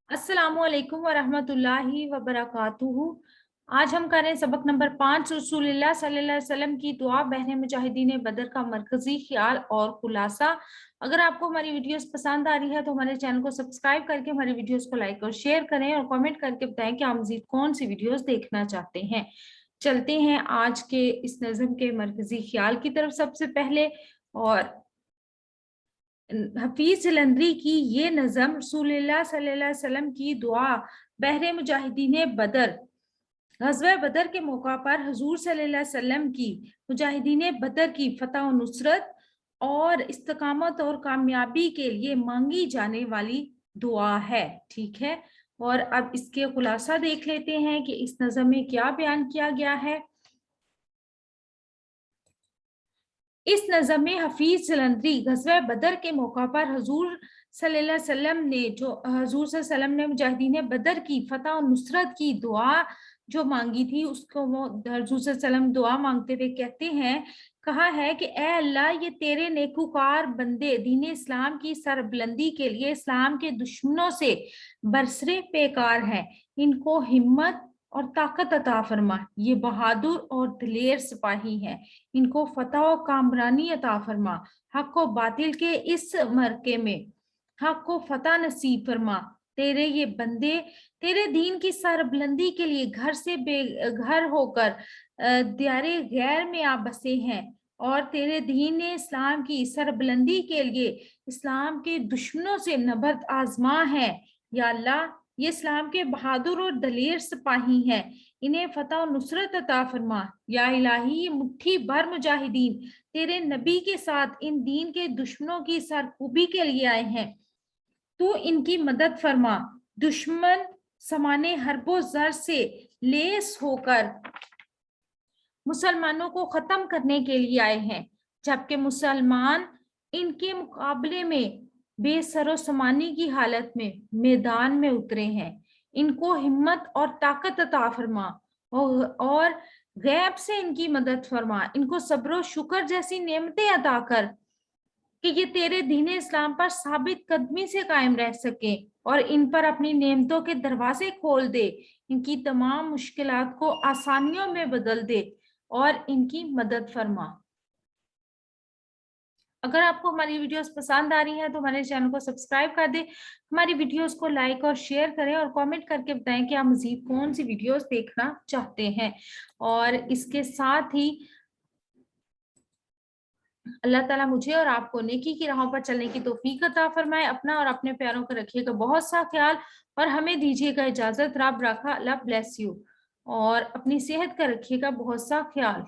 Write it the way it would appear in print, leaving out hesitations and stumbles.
अस्सलामुअलैकुम वरहमतुल्लाहि वबरकातुहू। आज हम करें सबक नंबर 5 रसूलुल्लाह सल्लल्लाहु अलैहि वसल्लम की दुआ बहने मुजाहिदीन बदर का मरकजी ख्याल और खुलासा। अगर आपको हमारी वीडियोस पसंद आ रही है तो हमारे चैनल को सब्सक्राइब करके हमारी वीडियोस को लाइक और शेयर करें और कमेंट करके बताएं कि आप मजीद कौन सी वीडियोस देखना चाहते हैं। चलते हैं आज के इस नज़म के मरकजी ख्याल की तरफ सबसे पहले। और हफीज जलंधरी की ये नज़म रसूलुल्लाह सल्लल्लाहु अलैहि वसल्लम की दुआ बहरे मुजाहिदीन बदर ग़ज़वा बदर के मौका पर हुजूर सल्लल्लाहु अलैहि वसल्लम की मुजाहिदीन बदर की फतह और नुसरत और इस्तकामत और कामयाबी के लिए मांगी जाने वाली दुआ है। ठीक है, और अब इसके खुलासा देख लेते हैं कि इस नज़म में क्या बयान किया गया है। इस नज़म में हफीज जलंधरी ग़ज़वा बदर के मौका पर हुजूर सल्लल्लाहु अलैहि वसल्लम ने हुजूर सल्लल्लाहु अलैहि वसल्लम ने मुजाहिदीन बदर की फतह और नुसरत की दुआ जो मांगी थी उसको वो हुजूर सल्लल्लाहु अलैहि वसल्लम दुआ मांगते हुए कहते हैं, कहा है कि ए अल्लाह, ये तेरे नेकुकार बंदे दीन इस्लाम की सरबुलंदी के लिए इस्लाम के दुश्मनों से बरसरे पेकार हैं, इनको हिम्मत और ताकत अता फरमा। ये बहादुर और दिलेर सिपाही हैं, इनको फतह और कामरानी अता फरमा। हक को बातिल के इस मरके में हक को फतह नसीब फरमा। तेरे ये बंदे तेरे दीन की सरबुलंदी के लिए घर से बेघर होकर दियारे गैर में आ बसे हैं और तेरे दीन इस्लाम की सरबुलंदी के लिए इस्लाम के दुश्मनों से नबर्द आजमा है। या अल्लाह, ये इस्लाम के बहादुर और दलेर सिपाही हैं, इन्हें फतह और नुसरत अता फरमा। या इलाही, ये मुट्ठी भर मुजाहिदीन तेरे नबी के साथ इन दीन के दुश्मनों की सरकूबी के लिए आए हैं, तू इनकी मदद फरमा। दुश्मन समाने हरबो जर से लेस होकर मुसलमानों को खत्म करने के लिए आए हैं, जबकि मुसलमान इनके मुकाबले में बेसरो समानी की हालत में मैदान में उतरे हैं। इनको हिम्मत और ताकत अता फरमा और गैब से इनकी मदद फरमा। इनको सब्र शुक्र जैसी नेमतें अता कर कि ये तेरे दीन इस्लाम पर साबित कदमी से कायम रह सके और इन पर अपनी नेमतों के दरवाजे खोल दे, इनकी तमाम मुश्किलात को आसानियों में बदल दे और इनकी मदद फरमा। अगर आपको हमारी वीडियोस पसंद आ रही हैं तो हमारे चैनल को सब्सक्राइब कर दें, हमारी वीडियोस को लाइक और शेयर करें और कमेंट करके बताएं कि आप मजीद कौन सी वीडियोस देखना चाहते हैं। और इसके साथ ही अल्लाह ताला मुझे और आपको नेकी की राहों पर चलने की तौफीक अता फरमाए। अपना और अपने प्यारों का रखिएगा बहुत सा ख्याल और हमें दीजिएगा इजाजत। रब रखा, अल्लाह ब्लेस यू। और अपनी सेहत का रखिएगा बहुत सा ख्याल।